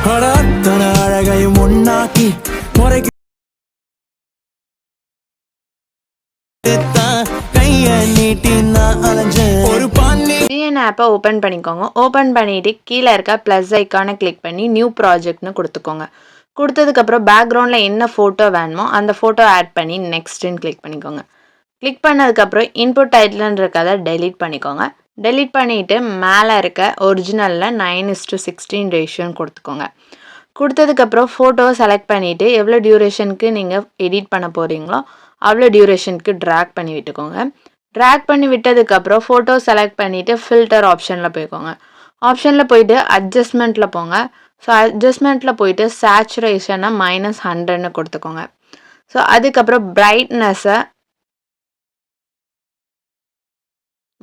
அத்தனை அழகையும் ஒன்னாக்கி முறைக்கு கையை நீட்டி நான் அலைஞ்சேன் ஒரு பாண்டி. ஜிஎன் ஆப்பை ஓப்பன் பண்ணிக்கோங்க. ஓப்பன் பண்ணிவிட்டு கீழே இருக்க ப்ளஸ் ஐக்கானை கிளிக் பண்ணி நியூ ப்ராஜெக்ட்னு கொடுத்துக்கோங்க. கொடுத்ததுக்கப்புறம் பேக்ரவுண்டில் என்ன ஃபோட்டோ வேணுமோ அந்த ஃபோட்டோ ஆட் பண்ணி நெக்ஸ்ட்டுன்னு கிளிக் பண்ணிக்கோங்க. கிளிக் பண்ணதுக்கப்புறம் இன்புட் டைட்டில்னு இருக்கதை டெலீட் பண்ணிக்கோங்க. டெலீட் பண்ணிவிட்டு மேலே இருக்க ஒரிஜினலில் 9:16 ரேஷியோன்னு கொடுத்துக்கோங்க. கொடுத்ததுக்கப்புறம் ஃபோட்டோவை செலக்ட் பண்ணிவிட்டு எவ்வளோ டியூரேஷனுக்கு நீங்கள் எடிட் பண்ண போகிறீங்களோ அவ்வளோ டியூரேஷனுக்கு ட்ராக் பண்ணி விட்டுக்கோங்க. ட்ராக் பண்ணி விட்டதுக்கப்புறம் ஃபோட்டோ செலக்ட் பண்ணிவிட்டு ஃபில்டர் ஆப்ஷனில் போய்க்கோங்க. ஆப்ஷனில் போயிட்டு அட்ஜஸ்ட்மெண்ட்டில் போங்க. ஸோ அட்ஜஸ்ட்மெண்ட்டில் போயிட்டு சேச்சுரேஷனை -100ன்னு கொடுத்துக்கோங்க. ஸோ அதுக்கப்புறம் பிரைட்னஸை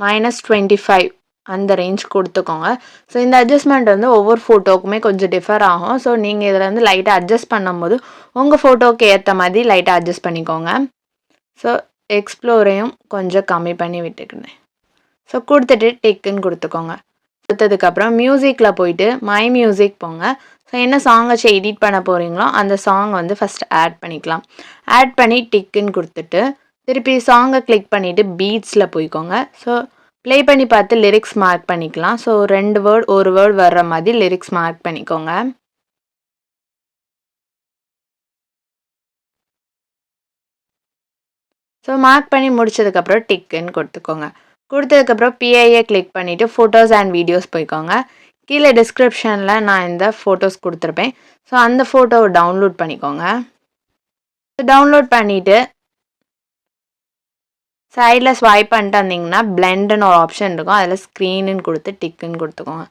-25 அந்த ரேஞ்ச் கொடுத்துக்கோங்க. ஸோ இந்த அட்ஜஸ்ட்மெண்ட் வந்து ஒவ்வொரு ஃபோட்டோவுக்குமே கொஞ்சம் டிஃபர் ஆகும். ஸோ நீங்கள் இதில் வந்து லைட்டாக அட்ஜஸ்ட் பண்ணும்போது உங்கள் ஃபோட்டோவுக்கு ஏற்ற மாதிரி லைட்டாக அட்ஜஸ்ட் பண்ணிக்கோங்க. ஸோ எக்ஸ்ப்ளோரையும் கொஞ்சம் கம்மி பண்ணி விட்டுக்கினேன். ஸோ கொடுத்துட்டு டிக்குன்னு கொடுத்துக்கோங்க. கொடுத்ததுக்கப்புறம் மியூசிக்கில் போயிட்டு மை மியூசிக் போங்க. ஸோ என்ன சாங் வச்சு எடிட் பண்ண போகிறீங்களோ அந்த சாங் வந்து ஃபஸ்ட் ஆட் பண்ணிக்கலாம். ஆட் பண்ணி டிக்குன்னு கொடுத்துட்டு திருப்பி சாங்கை கிளிக் பண்ணிவிட்டு பீட்ஸில் போய்க்கோங்க. ஸோ ப்ளே பண்ணி பார்த்து லிரிக்ஸ் மார்க் பண்ணிக்கலாம். ஸோ 2 வேர்ட் 1 வேர்ட் வர்ற மாதிரி லிரிக்ஸ் மார்க் பண்ணிக்கோங்க. ஸோ மார்க் பண்ணி முடிச்சதுக்கப்புறம் டிக்குன்னு கொடுத்துக்கோங்க. கொடுத்ததுக்கப்புறம் பிஐஏ கிளிக் பண்ணிவிட்டு ஃபோட்டோஸ் அண்ட் வீடியோஸ் போய்க்கோங்க. கீழே டிஸ்கிரிப்ஷனில் நான் இந்த ஃபோட்டோஸ் கொடுத்துருப்பேன். ஸோ அந்த ஃபோட்டோவை டவுன்லோட் பண்ணிக்கோங்க. டவுன்லோட் பண்ணிவிட்டு சைடில் ஸ்வைப் பண்ணிட்டு வந்தீங்கன்னா பிளெண்டுன்னு ஒரு ஆப்ஷன் இருக்கும். அதில் ஸ்க்ரீனுன்னு கொடுத்து டிக்குன்னு கொடுத்துக்கோங்க.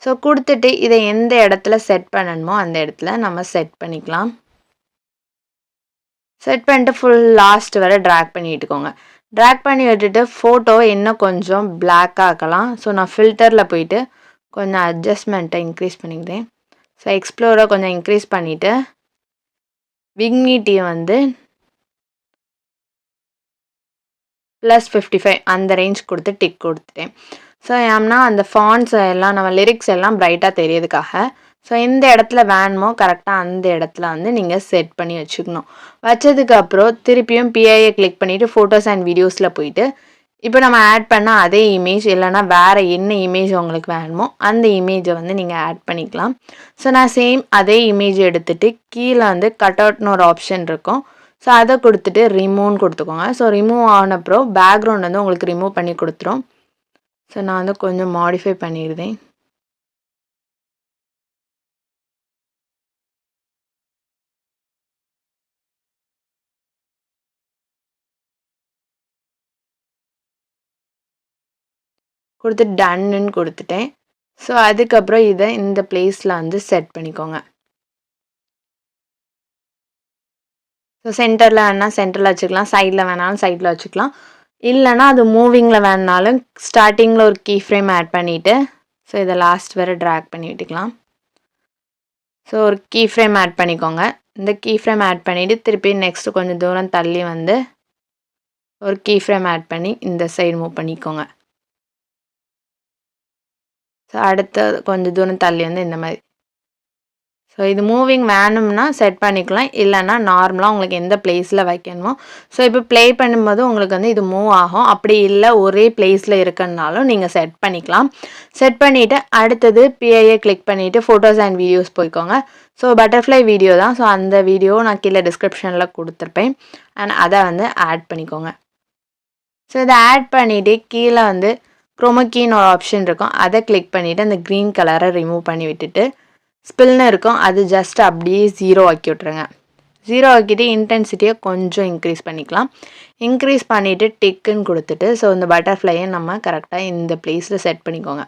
ஸோ கொடுத்துட்டு இதை எந்த இடத்துல செட் பண்ணணுமோ அந்த இடத்துல நம்ம செட் பண்ணிக்கலாம். செட் பண்ணிட்டு ஃபுல் லாஸ்ட் வரை ட்ராக் பண்ணி விட்டுக்கோங்க. ட்ராக் பண்ணி விட்டுட்டு ஃபோட்டோ இன்னும் கொஞ்சம் பிளாக் ஆக்கலாம். ஸோ நான் ஃபில்டரில் போயிட்டு கொஞ்சம் அட்ஜஸ்ட்மெண்ட்டை இன்க்ரீஸ் பண்ணிக்கிறேன். ஸோ எக்ஸ்ப்ளோரை கொஞ்சம் இன்க்ரீஸ் பண்ணிவிட்டு விக்னிட்டியை வந்து +55 அந்த ரேஞ்ச் கொடுத்து டிக் கொடுத்துட்டேன். ஸோ ஏன்னா அந்த ஃபாண்ட்ஸ் எல்லாம் நம்ம லிரிக்ஸ் எல்லாம் பிரைட்டாக தெரியறதுக்காக. ஸோ எந்த இடத்துல வேணுமோ கரெக்டாக அந்த இடத்துல வந்து நீங்கள் செட் பண்ணி வச்சுக்கணும். வச்சதுக்கப்புறம் திருப்பியும் பிஐஏ கிளிக் பண்ணிவிட்டு ஃபோட்டோஸ் அண்ட் வீடியோஸில் போயிட்டு இப்போ நம்ம ஆட் பண்ண அதே இமேஜ் இல்லைனா வேறு என்ன இமேஜ் உங்களுக்கு வேணுமோ அந்த இமேஜை வந்து நீங்கள் ஆட் பண்ணிக்கலாம். ஸோ நான் சேம் அதே இமேஜ் எடுத்துகிட்டு கீழே வந்து கட் அவுட்னு ஒரு ஆப்ஷன் இருக்கும். ஸோ அதை கொடுத்துட்டு ரிமூவ்னு கொடுத்துக்கோங்க. ஸோ ரிமூவ் ஆனப்புறம் பேக்ரவுண்ட் வந்து உங்களுக்கு ரிமூவ் பண்ணி கொடுத்துரும். ஸோ நான் வந்து கொஞ்சம் மாடிஃபை பண்ணிடுறேன். கொடுத்துட்டு டன்னுன்னு கொடுத்துட்டேன். ஸோ அதுக்கப்புறம் இதை இந்த பிளேஸில் வந்து செட் பண்ணிக்கோங்க. ஸோ சென்டரில் வேணால் சென்டரில் வச்சுக்கலாம், சைடில் வேணாலும் சைடில் வச்சுக்கலாம். இல்லைனா அது மூவிங்கில் வேணுனாலும் ஸ்டார்டிங்கில் ஒரு கீ ஃப்ரேம் ஆட் பண்ணிவிட்டு ஸோ இதை லாஸ்ட் வரை ட்ராக் பண்ணி விட்டுக்கலாம். ஸோ ஒரு கீ ஃப்ரேம் ஆட் பண்ணிக்கோங்க. இந்த கீ ஃப்ரேம் ஆட் பண்ணிவிட்டு திருப்பி நெக்ஸ்ட்டு கொஞ்சம் தூரம் தள்ளி வந்து ஒரு கீ ஃப்ரேம் ஆட் பண்ணி இந்த சைடு மூவ் பண்ணிக்கோங்க. ஸோ அடுத்த கொஞ்சம் தூரம் தள்ளி வந்து இந்த மாதிரி. ஸோ இது மூவிங் வேணும்னா செட் பண்ணிக்கலாம். இல்லைனா நார்மலாக உங்களுக்கு எந்த பிளேஸில் வைக்கணுமோ. ஸோ இப்போ ப்ளே பண்ணும்போது உங்களுக்கு வந்து இது மூவ் ஆகும். அப்படி இல்லை ஒரே பிளேஸில் இருக்குன்னாலும் நீங்கள் செட் பண்ணிக்கலாம். செட் பண்ணிவிட்டு அடுத்தது பிஐஏ கிளிக் பண்ணிவிட்டு ஃபோட்டோஸ் அண்ட் வீடியோஸ் போய்க்கோங்க. ஸோ பட்டர்ஃப்ளை வீடியோ தான். ஸோ அந்த வீடியோ நான் கீழே டிஸ்கிரிப்ஷனில் கொடுத்துருப்பேன். அண்ட் அதை வந்து ஆட் பண்ணிக்கோங்க. ஸோ இதை ஆட் பண்ணிவிட்டு கீழே வந்து குரோமோக்கீன்னு ஒரு ஆப்ஷன் இருக்கும். அதை கிளிக் பண்ணிவிட்டு அந்த க்ரீன் கலரை ரிமூவ் பண்ணி விட்டுட்டு ஸ்பில்னு இருக்கும் அது ஜஸ்ட் அப்படியே 0 ஆக்கி விட்ருங்க. 0 ஆக்கிட்டு இன்டென்சிட்டியை கொஞ்சம் இன்க்ரீஸ் பண்ணிக்கலாம். இன்க்ரீஸ் பண்ணிவிட்டு டிக்குன்னு கொடுத்துட்டு ஸோ இந்த பட்டர்ஃப்ளையை நம்ம கரெக்டாக இந்த பிளேஸில் செட் பண்ணிக்கோங்க.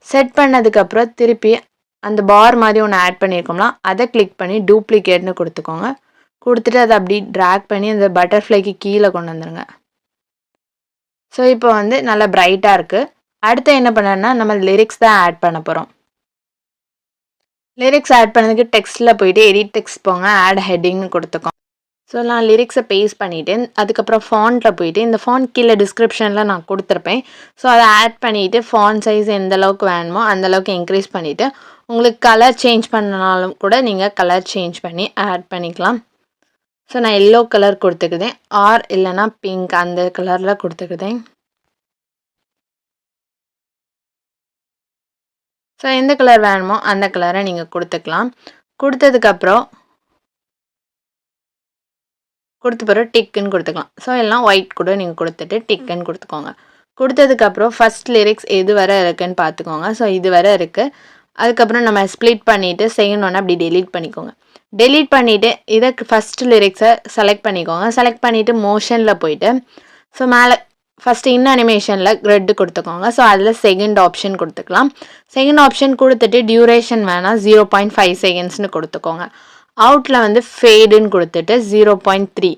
செட் பண்ணதுக்கப்புறம் திருப்பி அந்த பார் மாதிரி ஒன்று ஆட் பண்ணியிருக்கோம்னா அதை கிளிக் பண்ணி டூப்ளிகேட்னு கொடுத்துக்கோங்க. கொடுத்துட்டு அதை அப்படி ட்ராக் பண்ணி அந்த பட்டர்ஃப்ளைக்கு கீழே கொண்டு வந்துடுங்க. ஸோ இப்போ வந்து நல்லா பிரைட்டாக இருக்குது. அடுத்து என்ன பண்ணணும்னா நம்ம லிரிக்ஸ் தான் ஆட் பண்ண போகிறோம். லிரிக்ஸ் ஆட் பண்ணதுக்கு டெக்ஸ்ட்டில் போயிட்டு எடிட் டெக்ஸ்ட் போங்க, ஆட் ஹெட்டிங்னு கொடுத்துக்கோங்க. ஸோ நான் லிரிக்ஸை பேஸ்ட் பண்ணிவிட்டு அதுக்கப்புறம் ஃபாண்ட்டில் போயிட்டு இந்த ஃபாண்ட் கீழே டிஸ்கிரிப்ஷனில் நான் கொடுத்துருப்பேன். ஸோ அதை ஆட் பண்ணிவிட்டு ஃபாண்ட் சைஸ் எந்த அளவுக்கு வேணுமோ அந்தளவுக்கு இன்க்ரீஸ் பண்ணிவிட்டு உங்களுக்கு கலர் சேஞ்ச் பண்ணனாலும் கூட நீங்கள் கலர் சேஞ்ச் பண்ணி ஆட் பண்ணிக்கலாம். ஸோ நான் எல்லோ கலர் கொடுத்துக்குதேன், ஆர் இல்லைனா பிங்க் அந்த கலரில் கொடுத்துக்குதேன். ஸோ எந்த கலர் வேணுமோ அந்த கலரை நீங்கள் கொடுத்துக்கலாம். கொடுத்ததுக்கப்புறம் கொடுத்த பிறகு டிக்குன்னு கொடுத்துக்கலாம். ஸோ எல்லாம் ஒயிட் கூட நீங்கள் கொடுத்துட்டு டிக்குன்னு கொடுத்துக்கோங்க. கொடுத்ததுக்கப்புறம் ஃபஸ்ட் லிரிக்ஸ் எது வரை இருக்குன்னு பார்த்துக்கோங்க. ஸோ இது வரை இருக்குது. அதுக்கப்புறம் நம்ம ஸ்ப்ளிட் பண்ணிவிட்டு செய்யணுன்னா அப்படி டெலீட் பண்ணிக்கோங்க. டெலீட் பண்ணிவிட்டு இதை ஃபஸ்ட் லிரிக்ஸை செலக்ட் பண்ணிக்கோங்க. செலக்ட் பண்ணிவிட்டு மோஷனில் போயிட்டு ஸோ மேலே ஃபஸ்ட்டு இன் அனிமேஷனில் ரெட்டு கொடுத்துக்கோங்க. ஸோ அதில் செகண்ட் ஆப்ஷன் கொடுத்துக்கலாம். செகண்ட் ஆப்ஷன் கொடுத்துட்டு டியூரேஷன் வேணால் 0.5 செகண்ட்ஸ்னு கொடுத்துக்கோங்க. அவுட்டில் வந்து ஃபேடுன்னு கொடுத்துட்டு 0.3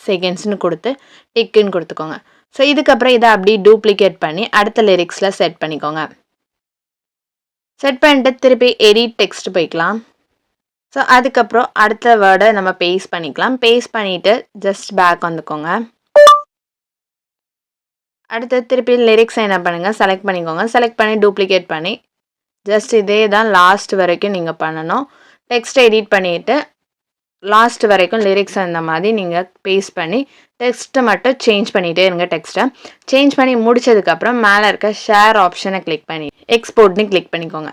செகண்ட்ஸ்னு கொடுத்து டிக்குன்னு கொடுத்துக்கோங்க. ஸோ இதுக்கப்புறம் இதை அப்படி டூப்ளிகேட் பண்ணி அடுத்த லிரிக்ஸில் செட் பண்ணிக்கோங்க. செட் பண்ணிட்டு திருப்பி எடிட் டெக்ஸ்ட் போய்க்கலாம். ஸோ அதுக்கப்புறம் அடுத்த வேர்டை நம்ம பேஸ்ட் பண்ணிக்கலாம். பேஸ்ட் பண்ணிவிட்டு ஜஸ்ட் பேக் வந்துக்கோங்க. அடுத்து திருப்பி லிரிக்ஸை என்ன பண்ணுங்கள், செலக்ட் பண்ணிக்கோங்க. செலக்ட் பண்ணி டூப்ளிகேட் பண்ணி ஜஸ்ட் இதே தான் லாஸ்ட் வரைக்கும் நீங்கள் பண்ணணும். டெக்ஸ்ட்டை எடிட் பண்ணிவிட்டு லாஸ்ட் வரைக்கும் லிரிக்ஸ் அந்த மாதிரி நீங்கள் பேஸ்ட் பண்ணி டெக்ஸ்ட்டை மட்டும் சேஞ்ச் பண்ணிகிட்டே இருங்க. டெக்ஸ்ட்டை சேஞ்ச் பண்ணி முடிச்சதுக்கப்புறம் மேலே இருக்க ஷேர் ஆப்ஷனை கிளிக் பண்ணி எக்ஸ்போர்ட்னு கிளிக் பண்ணிக்கோங்க.